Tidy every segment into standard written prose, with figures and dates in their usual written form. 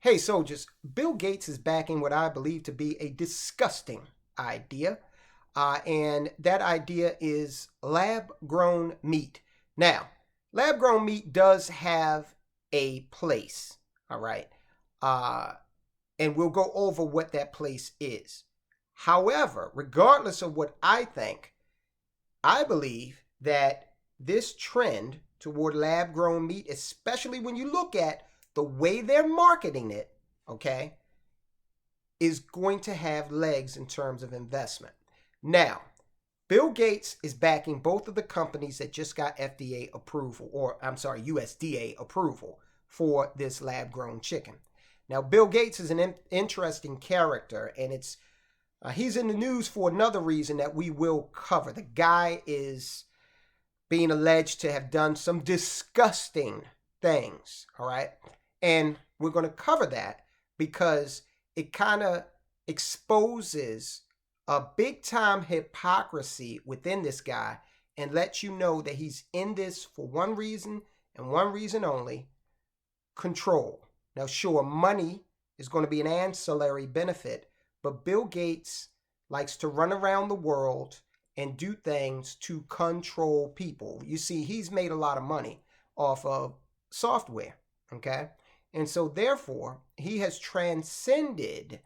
Hey, soldiers, Bill Gates is backing what I believe to be a disgusting idea. And that idea is lab grown meat. Now, lab grown meat does have a place, all right? Uh, and we'll go over what that place is. However, regardless of what I think, I believe that this trend toward lab grown meat, especially when you look at the way they're marketing it, okay, is going to have legs in terms of investment. Now, Bill Gates is backing both of the companies that just got FDA approval, or I'm sorry, USDA approval for this lab grown chicken. Now, Bill Gates is an interesting character, and he's in the news for another reason that we will cover. The guy is being alleged to have done some disgusting things, all right? And we're going to cover that because it kind of exposes a big time hypocrisy within this guy and lets you know that he's in this for one reason and one reason only: control. Now, sure, money is going to be an ancillary benefit, but Bill Gates likes to run around the world and do things to control people. You see, he's made a lot of money off of software, okay? And so therefore, he has transcended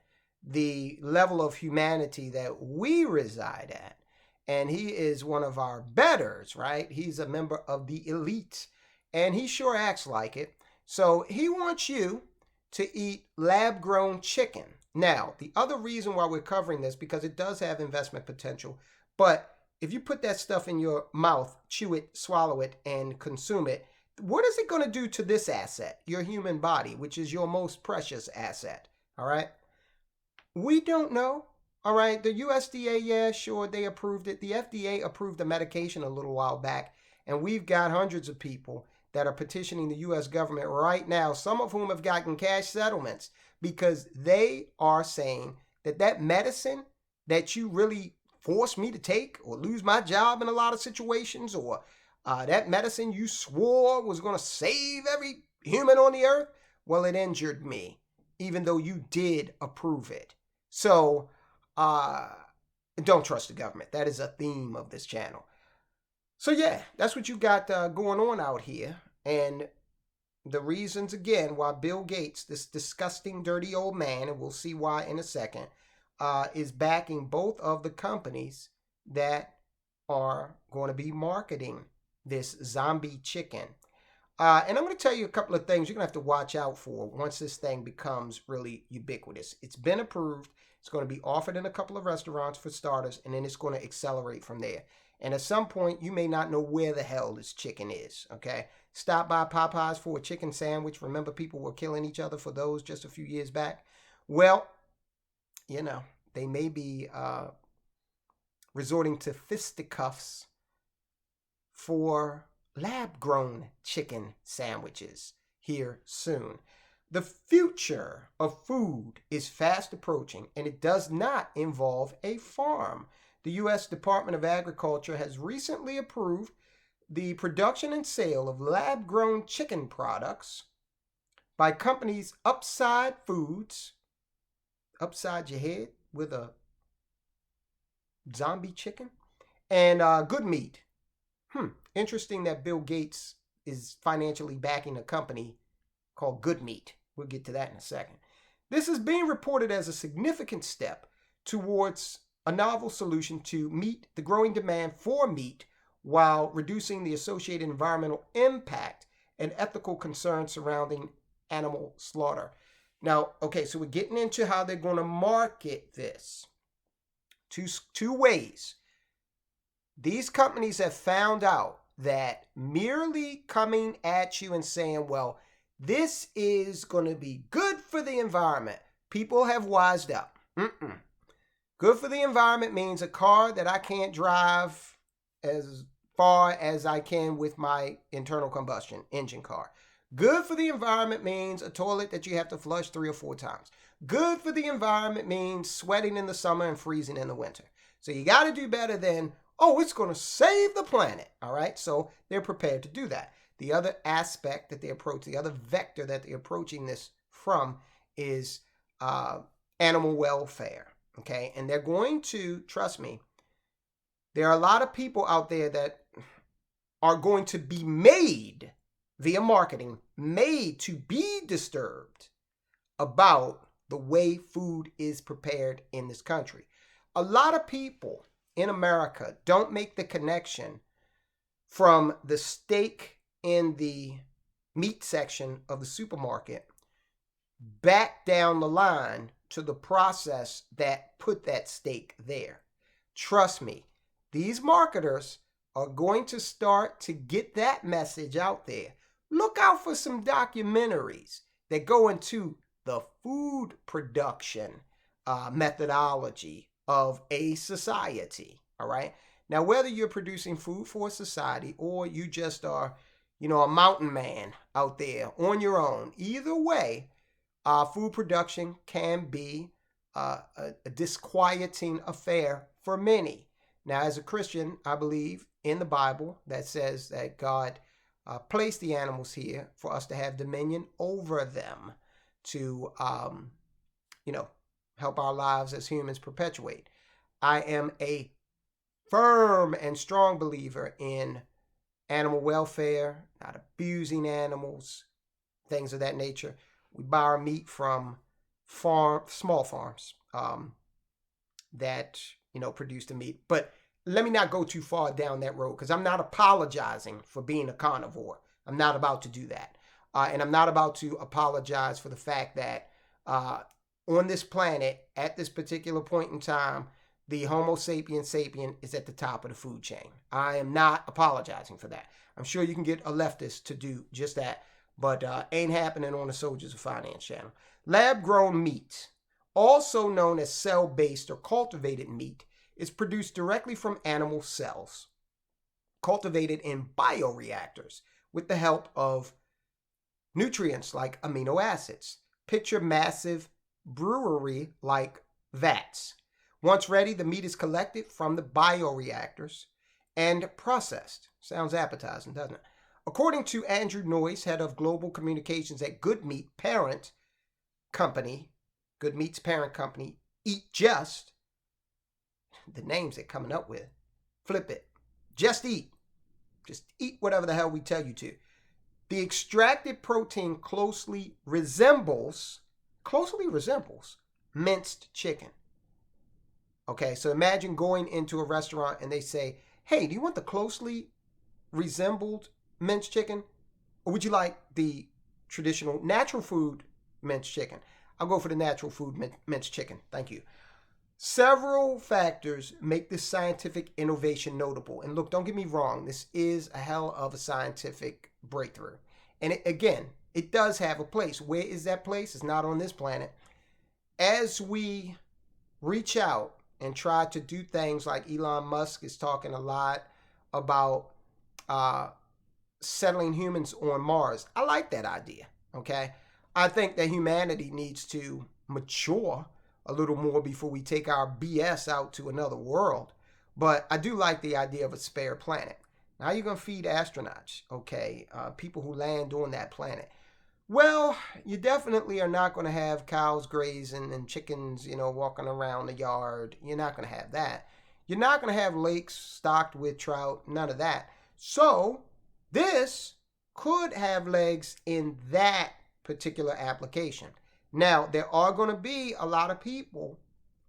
the level of humanity that we reside at. And he is one of our betters, right? He's a member of the elite, and he sure acts like it. So he wants you to eat lab-grown chicken. Now, the other reason why we're covering this, because it does have investment potential, but if you put that stuff in your mouth, chew it, swallow it, and consume it, what is it going to do to this asset, your human body, which is your most precious asset? All right? We don't know. All right? The USDA, yeah, sure, they approved it. The FDA approved the medication a little while back, and we've got hundreds of people that are petitioning the U.S. government right now, some of whom have gotten cash settlements because they are saying that that medicine that you really forced me to take or lose my job in a lot of situations, or that medicine you swore was going to save every human on the earth, well, it injured me, even though you did approve it. So don't trust the government. That is a theme of this channel. So yeah, that's what you got going on out here. And the reasons, again, why Bill Gates, this disgusting, dirty old man, and we'll see why in a second, is backing both of the companies that are going to be marketing this zombie chicken. And I'm going to tell you a couple of things you're going to have to watch out for once this thing becomes really ubiquitous. It's been approved. It's going to be offered in a couple of restaurants for starters, and then it's going to accelerate from there. And at some point, you may not know where the hell this chicken is, okay? Stop by Popeyes for a chicken sandwich. Remember, people were killing each other for those just a few years back? Well, you know, they may be resorting to fisticuffs for lab-grown chicken sandwiches here soon. The future of food is fast approaching, and it does not involve a farm. The U.S. Department of Agriculture has recently approved the production and sale of lab-grown chicken products by companies Upside Foods, upside your head with a zombie chicken, and Good Meat. Interesting that Bill Gates is financially backing a company called Good Meat. We'll get to that in a second. This is being reported as a significant step towards a novel solution to meet the growing demand for meat while reducing the associated environmental impact and ethical concerns surrounding animal slaughter. Now, okay, so we're getting into how they're going to market this. Two ways. These companies have found out that merely coming at you and saying, well, this is going to be good for the environment, people have wised up. Good for the environment means a car that I can't drive as far as I can with my internal combustion engine car. Good for the environment means a toilet that you have to flush 3 or 4 times. Good for the environment means sweating in the summer and freezing in the winter. So you got to do better than, oh, it's going to save the planet. All right. So they're prepared to do that. The other aspect that they approach, the other vector that they're approaching this from is animal welfare. Okay, and they're going to, trust me, there are a lot of people out there that are going to be made via marketing, made to be disturbed about the way food is prepared in this country. A lot of people in America don't make the connection from the steak in the meat section of the supermarket back down the line to the process that put that steak there. Trust me, these marketers are going to start to get that message out there. Look out for some documentaries that go into the food production methodology of a society. All right. Now, whether you're producing food for a society or you just are, a mountain man out there on your own, either way, food production can be a disquieting affair for many. Now, as a Christian, I believe in the Bible that says that God placed the animals here for us to have dominion over them, to, help our lives as humans perpetuate. I am a firm and strong believer in animal welfare, not abusing animals, things of that nature. We buy our meat from small farms that produce the meat. But let me not go too far down that road, because I'm not apologizing for being a carnivore. I'm not about to do that, and I'm not about to apologize for the fact that on this planet, at this particular point in time, the Homo sapiens sapien is at the top of the food chain. I am not apologizing for that. I'm sure you can get a leftist to do just that, but ain't happening on the Soldiers of Finance channel. Lab-grown meat, also known as cell-based or cultivated meat, is produced directly from animal cells, cultivated in bioreactors with the help of nutrients like amino acids. Picture massive brewery-like vats. Once ready, the meat is collected from the bioreactors and processed. Sounds appetizing, doesn't it? According to Andrew Noyes, head of global communications at Good Meat's parent company, Eat Just, the names they're coming up with, flip it. Just eat. Just eat whatever the hell we tell you to. The extracted protein closely resembles minced chicken. Okay, so imagine going into a restaurant and they say, hey, do you want the closely resembled minced chicken? Or would you like the traditional natural food minced chicken? I'll go for the natural food minced chicken. Thank you. Several factors make this scientific innovation notable. And look, don't get me wrong, this is a hell of a scientific breakthrough. And it does have a place. Where is that place? It's not on this planet. As we reach out and try to do things like Elon Musk is talking a lot about settling humans on Mars. I like that idea, okay? I think that humanity needs to mature a little more before we take our BS out to another world. But I do like the idea of a spare planet. Now, how are you going to feed astronauts, okay? People who land on that planet. Well, you definitely are not going to have cows grazing and chickens, walking around the yard. You're not going to have that. You're not going to have lakes stocked with trout, none of that. So this could have legs in that particular application. Now, there are going to be a lot of people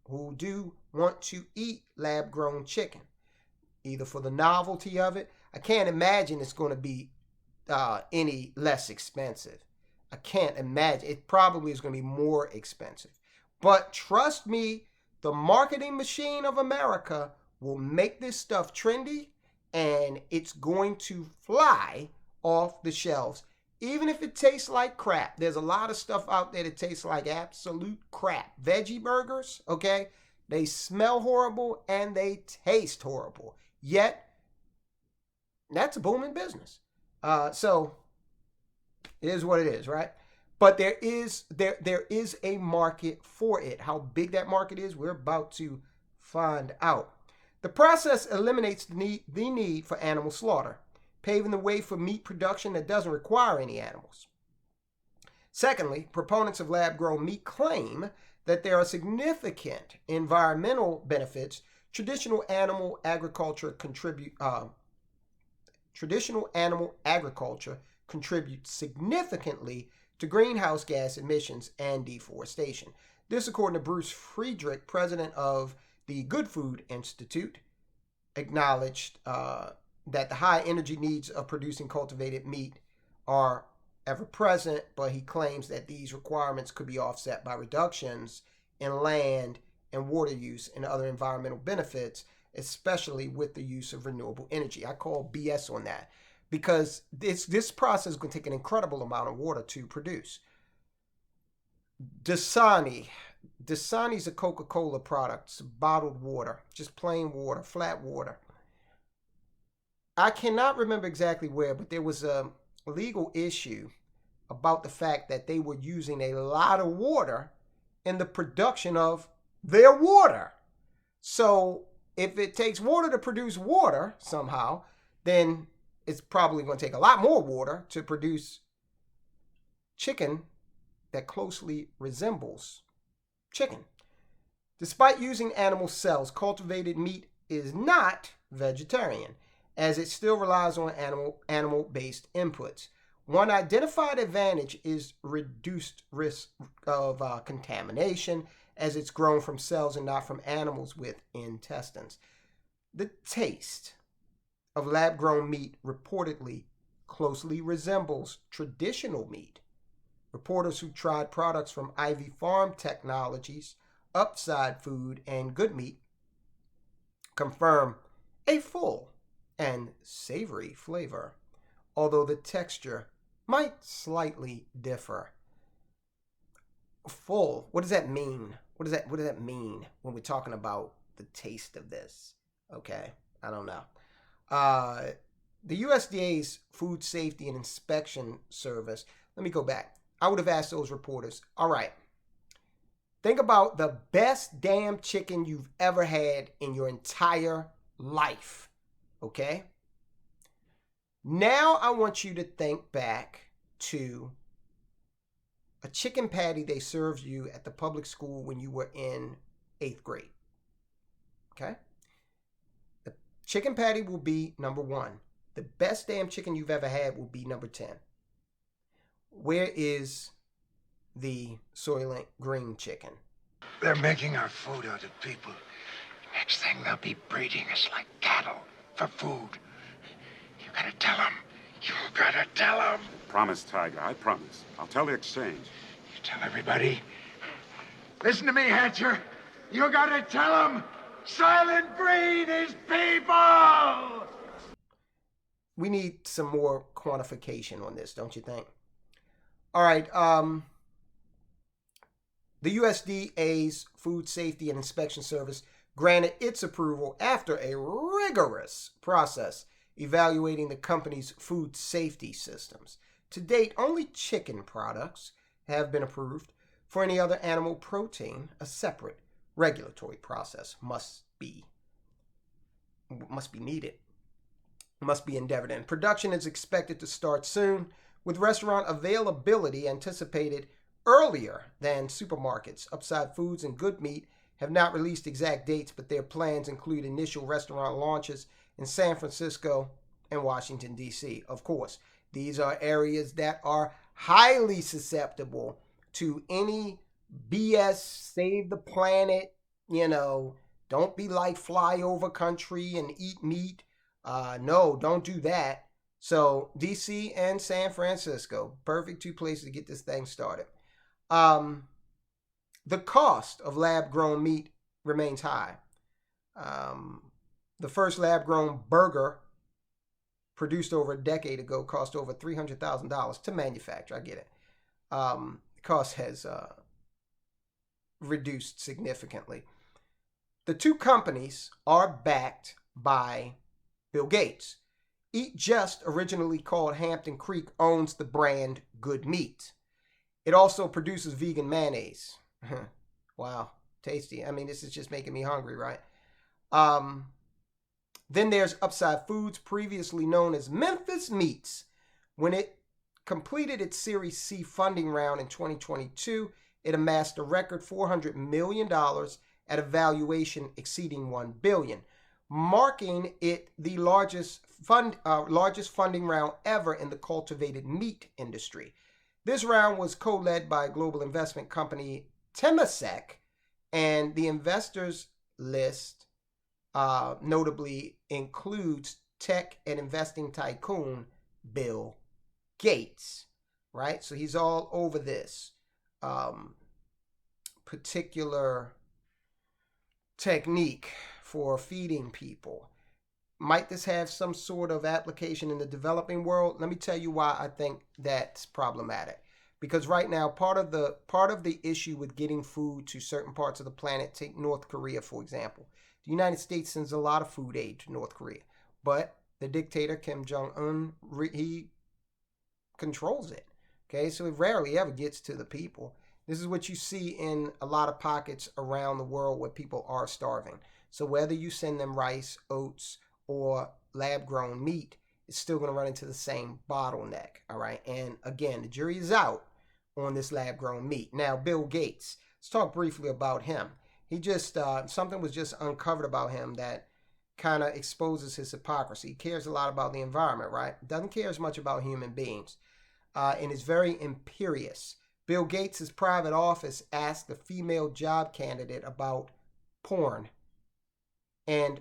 who do want to eat lab-grown chicken, either for the novelty of it. I can't imagine it's going to be any less expensive. I can't imagine. It probably is going to be more expensive. But trust me, the marketing machine of America will make this stuff trendy, and it's going to fly off the shelves. Even if it tastes like crap. There's a lot of stuff out there that tastes like absolute crap. Veggie burgers, okay? They smell horrible and they taste horrible. Yet, that's a booming business. So, it is what it is, right? But there is a market for it. How big that market is, we're about to find out. The process eliminates the need for animal slaughter, paving the way for meat production that doesn't require any animals. Secondly, proponents of lab-grown meat claim that there are significant environmental benefits. Traditional animal agriculture contributes significantly to greenhouse gas emissions and deforestation. This, according to Bruce Friedrich, president of the Good Food Institute, acknowledged that the high energy needs of producing cultivated meat are ever present, but he claims that these requirements could be offset by reductions in land and water use and other environmental benefits, especially with the use of renewable energy. I call BS on that because this process is going to take an incredible amount of water to produce. Dasani's a Coca-Cola product. It's bottled water, just plain water, flat water. I cannot remember exactly where, but there was a legal issue about the fact that they were using a lot of water in the production of their water. So if it takes water to produce water somehow, then it's probably going to take a lot more water to produce chicken that closely resembles chicken. Despite using animal cells, cultivated meat is not vegetarian, as it still relies on animal-based inputs. One identified advantage is reduced risk of contamination, as it's grown from cells and not from animals with intestines. The taste of lab-grown meat reportedly closely resembles traditional meat. Reporters who tried products from Ivy Farm Technologies, Upside Food, and Good Meat confirm a full and savory flavor, although the texture might slightly differ. Full, what does that mean? What does that mean when we're talking about the taste of this? Okay, I don't know. The USDA's Food Safety and Inspection Service, let me go back. I would have asked those reporters, all right, think about the best damn chicken you've ever had in your entire life, okay? Now I want you to think back to a chicken patty they served you at the public school when you were in 8th grade, okay? The chicken patty will be number 1. The best damn chicken you've ever had will be number 10. Where is the Soylent Green chicken? They're making our food out of people. Next thing they'll be breeding us like cattle for food. You gotta tell them. You gotta tell them. Promise, Tiger. I promise. I'll tell the exchange. You tell everybody. Listen to me, Hatcher. You gotta tell them. Soylent Green is people! We need some more quantification on this, don't you think? All right. The USDA's Food Safety and Inspection Service granted its approval after a rigorous process evaluating the company's food safety systems. To date, only chicken products have been approved. For any other animal protein, a separate regulatory process must be endeavored in. Production is expected to start soon, with restaurant availability anticipated earlier than supermarkets. Upside Foods and Good Meat have not released exact dates, but their plans include initial restaurant launches in San Francisco and Washington, D.C. Of course, these are areas that are highly susceptible to any BS, save the planet, don't be like flyover country and eat meat. No, don't do that. So DC and San Francisco, perfect 2 places to get this thing started. The cost of lab-grown meat remains high. The first lab-grown burger produced over a decade ago cost over $300,000 to manufacture. I get it. Cost has reduced significantly. The 2 companies are backed by Bill Gates. Eat Just, originally called Hampton Creek, owns the brand Good Meat. It also produces vegan mayonnaise. Wow, tasty. I mean, this is just making me hungry, right? Then there's Upside Foods, previously known as Memphis Meats. When it completed its Series C funding round in 2022. It amassed a record $400 million at a valuation exceeding $1 billion, marking it the largest funding round ever in the cultivated meat industry. This round was co-led by global investment company Temasek, and the investors list notably includes tech and investing tycoon Bill Gates, right? So he's all over this particular technique for feeding people. Might this have some sort of application in the developing world? Let me tell you why I think that's problematic. Because right now, part of the issue with getting food to certain parts of the planet, take North Korea, for example. The United States sends a lot of food aid to North Korea, but the dictator Kim Jong-un, he controls it. Okay, so it rarely ever gets to the people. This is what you see in a lot of pockets around the world where people are starving. So whether you send them rice, oats, or lab-grown meat, it's still going to run into the same bottleneck, all right? And again, the jury is out on this lab-grown meat. Now, Bill Gates, let's talk briefly about him. He just, something was just uncovered about him that kind of exposes his hypocrisy. He cares a lot about the environment, right? Doesn't care as much about human beings, and is very imperious. Bill Gates' private office asked a female job candidate about porn and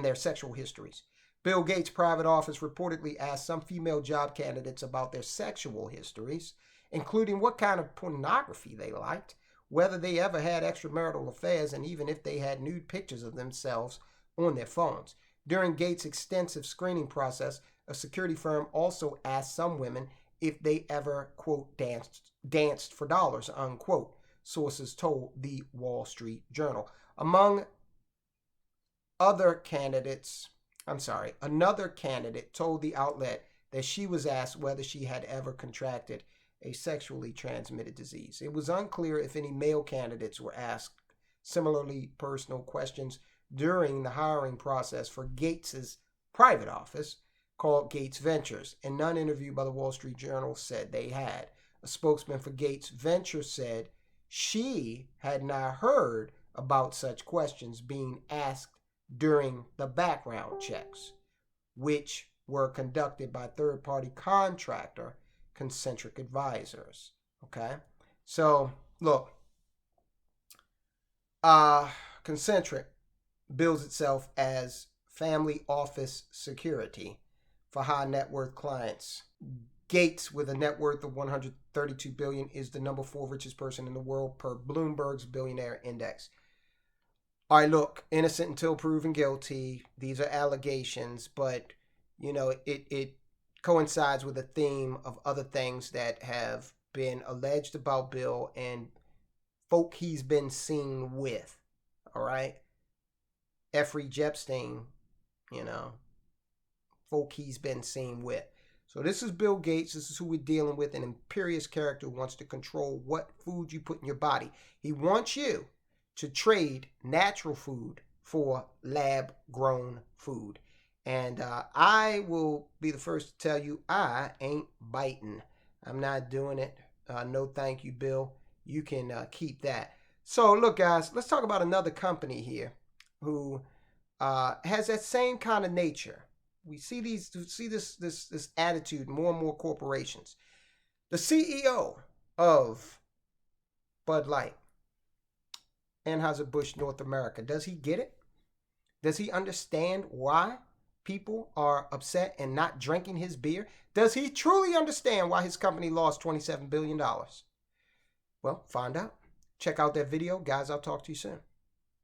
their sexual histories. Bill Gates' private office reportedly asked some female job candidates about their sexual histories, including what kind of pornography they liked, whether they ever had extramarital affairs, and even if they had nude pictures of themselves on their phones. During Gates' extensive screening process, a security firm also asked some women if they ever, quote, danced for dollars, unquote, sources told the Wall Street Journal. Among other candidates, another candidate told the outlet that she was asked whether she had ever contracted a sexually transmitted disease. It was unclear if any male candidates were asked similarly personal questions during the hiring process for Gates's private office called Gates Ventures, and none interviewed by the Wall Street Journal said they had. A spokesman for Gates Ventures said she had not heard about such questions being asked during the background checks, which were conducted by third-party contractor Concentric Advisors. Okay, so look, Concentric bills itself as family office security for high net worth clients. Gates, with a net worth of $132 billion, is the number 4 richest person in the world per Bloomberg's Billionaire Index. All right, look, innocent until proven guilty. These are allegations, but, you know, it coincides with a theme of other things that have been alleged about Bill and folk he's been seen with, all right? Jeffrey Epstein, you know, folk he's been seen with. So this is Bill Gates. This is who we're dealing with, an imperious character who wants to control what food you put in your body. He wants you to trade natural food for lab-grown food. And I will be the first to tell you, I ain't biting. I'm not doing it. No thank you, Bill. You can keep that. So look, guys, let's talk about another company here who has that same kind of nature. We see this attitude in more and more corporations. The CEO of Bud Light, Anheuser-Busch North America, does he get it? Does he understand why people are upset and not drinking his beer? Does he truly understand why his company lost $27 billion? Well, find out. Check out that video. Guys, I'll talk to you soon.